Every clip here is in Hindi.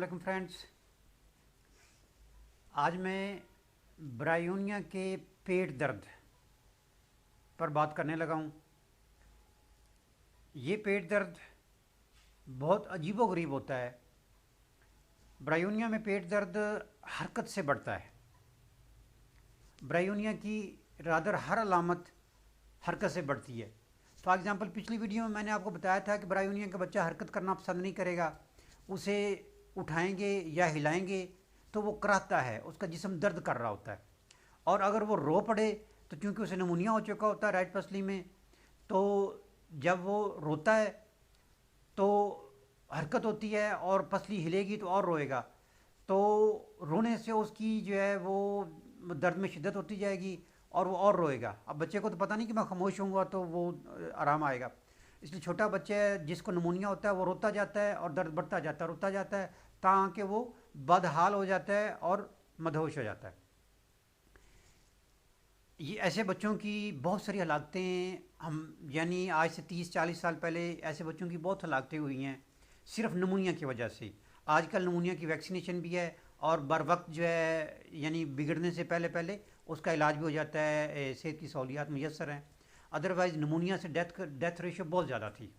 वालेकुम फ्रेंड्स। आज मैं ब्रायोनिया के पेट दर्द पर बात करने लगा हूँ। ये पेट दर्द बहुत अजीबोगरीब होता है। ब्रायोनिया में पेट दर्द हरकत से बढ़ता है। ब्रायोनिया की रादर हर अलामत हरकत से बढ़ती है। फॉर एग्ज़ाम्पल पिछली वीडियो में मैंने आपको बताया था कि ब्रायोनिया का बच्चा हरकत करना पसंद नहीं करेगा। उसे उठाएंगे या हिलाएंगे तो वो कराहता है, उसका जिस्म दर्द कर रहा होता है। और अगर वो रो पड़े तो क्योंकि उसे निमोनिया हो चुका होता है राइट पसली में, तो जब वो रोता है तो हरकत होती है और पसली हिलेगी तो और रोएगा। तो रोने से उसकी जो है वो दर्द में शिद्दत होती जाएगी और वो और रोएगा। अब बच्चे को तो पता नहीं कि मैं खामोश होऊंगा तो वो आराम आएगा। इसलिए छोटा बच्चा है जिसको निमोनिया होता है वो रोता जाता है और दर्द बढ़ता जाता है, रोता जाता है ताकि वो बदहाल हो जाता है और मदहोश हो जाता है। ये ऐसे बच्चों की बहुत सारी हलाकतें हम यानी आज से 30-40 साल पहले ऐसे बच्चों की बहुत हलाकतें हुई हैं सिर्फ नमूनिया की वजह से। आजकल नमूनिया की वैक्सीनेशन भी है और बर वक्त जो है यानी बिगड़ने से पहले पहले उसका इलाज भी हो जाता है, सेहत की सहूलियात मुयसर हैं। अदरवाइज़ नमूनिया से डेथ रेशो बहुत ज़्यादा थी।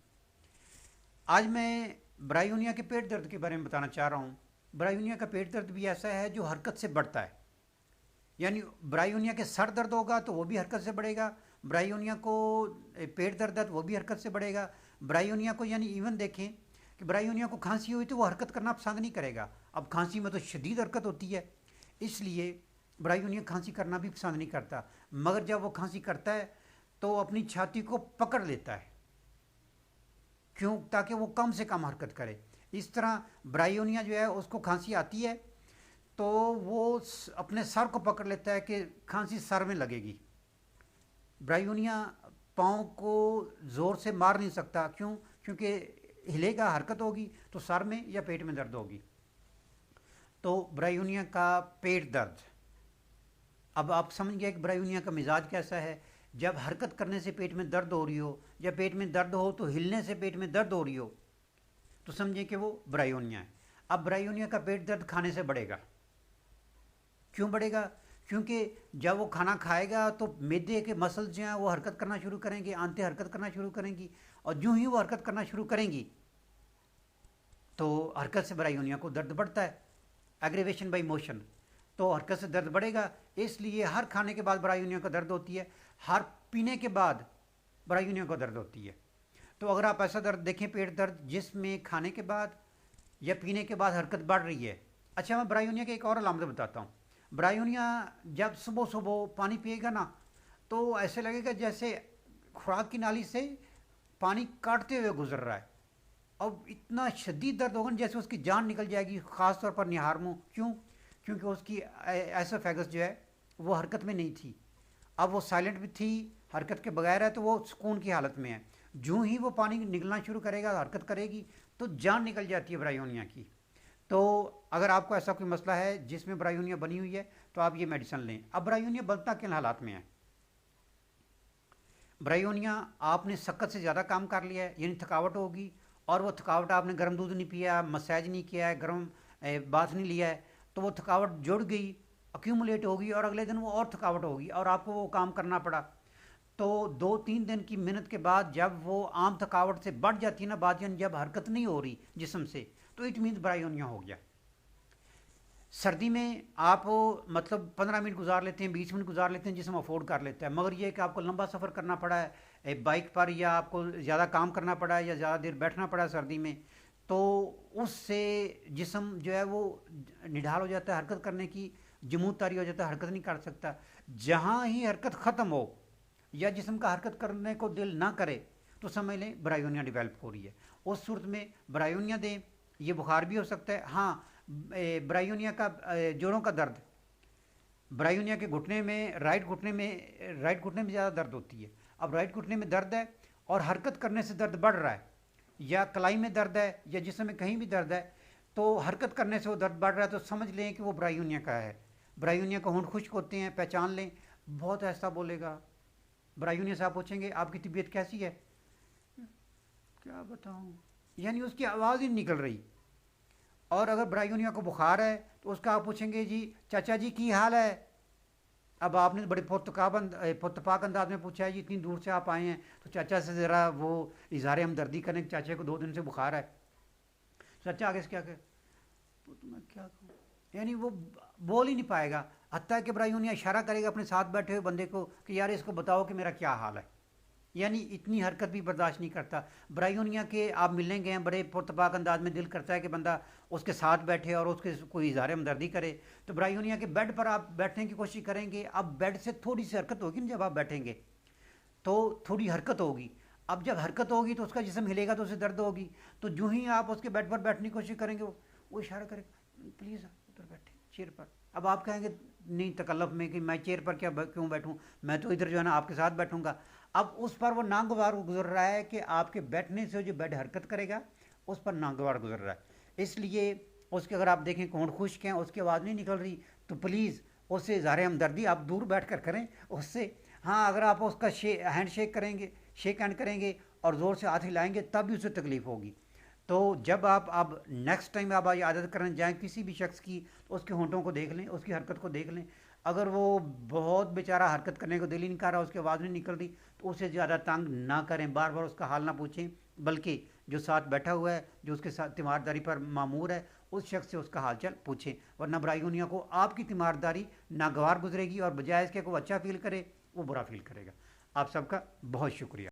आज मैं ब्रायोनिया के पेट दर्द के बारे में बताना चाह रहा हूँ। ब्रायोनिया का पेट दर्द भी ऐसा है जो हरकत से बढ़ता है। यानी ब्रायोनिया के सर दर्द होगा तो वो भी हरकत से बढ़ेगा। ब्रायोनिया को पेट दर्द है तो वो भी हरकत से बढ़ेगा। ब्रायोनिया को यानी इवन देखें कि ब्रायोनिया को खांसी हुई तो वो हरकत करना पसंद नहीं करेगा। अब खांसी में तो शदीद हरकत होती है, इसलिए ब्रायोनिया खांसी करना भी पसंद नहीं करता। मगर जब वो खांसी करता है तो अपनी छाती को पकड़ लेता है, क्यों? ताकि वो कम से कम हरकत करे। इस तरह ब्रायोनिया जो है उसको खांसी आती है तो वो अपने सर को पकड़ लेता है कि खांसी सर में लगेगी। ब्रायोनिया पाँव को ज़ोर से मार नहीं सकता, क्यों? क्योंकि हिलेगा, हरकत होगी तो सर में या पेट में दर्द होगी। तो ब्रायोनिया का पेट दर्द, अब आप समझ गए कि ब्रायोनिया का मिजाज कैसा है। जब हरकत करने से पेट में दर्द हो रही हो या पेट में दर्द हो तो हिलने से पेट में दर्द हो रही हो तो समझें कि वो ब्रायोनिया है। अब ब्रायोनिया का पेट दर्द खाने से बढ़ेगा। क्यों बढ़ेगा? क्योंकि जब वो खाना खाएगा तो मैदे के मसल्स जो हैं वो हरकत करना शुरू करेंगे, आंतें हरकत करना शुरू करेंगी और यूं ही वो हरकत करना शुरू करेंगी तो हरकत से ब्रायोनिया को दर्द बढ़ता है, एग्रीवेशन बाई मोशन। तो हरकत से दर्द बढ़ेगा, इसलिए हर खाने के बाद ब्रायोनिया को दर्द होती है, हर पीने के बाद ब्रायोनिया को दर्द होती है। तो अगर आप ऐसा दर्द देखें पेट दर्द जिसमें खाने के बाद या पीने के बाद हरकत बढ़ रही है। अच्छा, मैं ब्रायोनिया के एक और अलामत बताता हूँ। ब्रायोनिया जब सुबह सुबह पानी पिएगा ना तो ऐसे लगेगा जैसे खुराक की नाली से पानी काटते हुए गुजर रहा है। अब इतना शदीद दर्द होगा जैसे उसकी जान निकल जाएगी, ख़ास तौर पर निहार मुँह। क्यों? क्योंकि उसकी एसोफेगस जो है वो हरकत में नहीं थी। अब वो साइलेंट भी थी, हरकत के बगैर है, तो वो सुकून की हालत में है। जूँ ही वो पानी निकलना शुरू करेगा, हरकत करेगी तो जान निकल जाती है ब्रायोनिया की। तो अगर आपको ऐसा कोई मसला है जिसमें ब्रायोनिया बनी हुई है तो आप ये मेडिसिन लें। अब ब्रायोनिया बनता किन हालात में है? ब्रायोनिया आपने सख्त से ज़्यादा काम कर लिया है, यानी थकावट होगी, और वो थकावट आपने गर्म दूध नहीं पिया, मसाज नहीं किया है, गर्म बाथ नहीं लिया है, तो वो थकावट जुड़ गई, अक्यूमुलेट होगी और अगले दिन वो और थकावट होगी और आपको वो काम करना पड़ा। तो 2-3 दिन की मेहनत के बाद जब वो आम थकावट से बढ़ जाती है ना बात, यानी जब हरकत नहीं हो रही जिस्म से, तो इट मीन्स ब्रायोनिया हो गया। सर्दी में आप मतलब 15 मिनट गुजार लेते हैं, 20 मिनट गुजार लेते हैं, जिसम अफोर्ड कर लेता है। मगर ये कि आपको लंबा सफ़र करना पड़ा है बाइक पर, या आपको ज़्यादा काम करना पड़ा है या ज़्यादा देर बैठना पड़ा है सर्दी में, तो उससे जिस्म जो है वो निढाल हो जाता है, हरकत करने की जमूत तारी हो जाता है, हरकत नहीं कर सकता। जहाँ ही हरकत ख़त्म हो या जिस्म का हरकत करने को दिल ना करे तो समझ लें ब्रायोनिया डेवलप हो रही है। उस सूरत में ब्रायोनिया दें। ये बुखार भी हो सकता है। हाँ, ब्रायोनिया का जोड़ों का दर्द, ब्रायोनिया के घुटने में, राइट घुटने में ज़्यादा दर्द होती है। अब राइट घुटने में दर्द है और हरकत करने से दर्द बढ़ रहा है, या कलाई में दर्द है या जिस्म में कहीं भी दर्द है, तो हरकत करने से वो दर्द बढ़ रहा है, तो समझ लें कि वो ब्रायोनिया का है। ब्रायोनिया को होंठ खुश्क होते हैं, पहचान लें। बहुत ऐसा बोलेगा। ब्रायोनिया से आप पूछेंगे आपकी तबीयत कैसी है, क्या बताऊँ, यानी उसकी आवाज़ ही निकल रही। और अगर ब्रायूनिया को बुखार है तो उसका आप पूछेंगे जी चाचा जी की हाल है। अब आपने बड़े पुरतपाक अंदाज में पूछा है जी, इतनी दूर से आप आए हैं तो चाचा से ज़रा वो इजहार हमदर्दी करें, चाचा को 2 दिन से बुखार है। चाचा आगे से क्या कहे, तो मैं क्या कहूँ, यानी वो बोल ही नहीं पाएगा। हत्ता कि ब्रायूनिया इशारा करेगा अपने साथ बैठे हुए बंदे को कि यार इसको बताओ कि मेरा क्या हाल है। यानी इतनी हरकत भी बर्दाश्त नहीं करता। ब्रायूनिया के आप मिलने गए हैं, बड़े पुरतपाक अंदाज में दिल करता है कि बंदा उसके साथ बैठे और उसके कोई इजहार हमदर्दी करे। तो ब्रायूनिया के बेड पर आप बैठने की कोशिश करेंगे, अब बेड से थोड़ी सी हरकत होगी ना, जब आप बैठेंगे तो थोड़ी हरकत होगी। अब जब हरकत होगी तो उसका जिस्म हिलेगा तो उसे दर्द होगी। तो जो ही आप उसके बेड पर बैठने की कोशिश करेंगे वो इशारा करेगा प्लीज़ उधर बैठे चेयर पर। अब आप कहेंगे नहीं तकल्लुफ़ में कि मैं चेयर पर क्यों बैठूं, मैं तो इधर जो है ना आपके साथ बैठूंगा। अब उस पर वो नागवार गुजर रहा है कि आपके बैठने से जो बेड हरकत करेगा उस पर नागवार गुजर रहा है। इसलिए उसके अगर आप देखें कि होंठ खुश्क हैं, उसकी आवाज़ नहीं निकल रही, तो प्लीज़ उससे इज़हार हमदर्दी आप दूर बैठ कर करें उससे। हाँ, अगर आप उसका हैंड शेक करेंगे, शेक हैंड करेंगे और ज़ोर से हाथ हिलाएंगे तब भी उसे तकलीफ़ होगी। तो जब आप अब नेक्स्ट टाइम आप आदत करने जाएं किसी भी शख्स की, तो उसके होंठों को देख लें, उसकी हरकत को देख लें। अगर वो बहुत बेचारा हरकत करने को दिल ही नहीं कर रहा, उसकी आवाज़ नहीं निकल रही, तो उसे ज़्यादा तंग ना करें, बार बार उसका हाल ना पूछें, बल्कि जो साथ बैठा हुआ है, जो उसके साथ तीमारदारी पर मामूर है, उस शख्स से उसका हाल चाल पूछें। वरना ब्रायूनिया को आपकी तीमारदारी नागवार गुजरेगी और बजाय इसके को अच्छा फील करे वो बुरा फील करेगा। आप सबका बहुत शुक्रिया।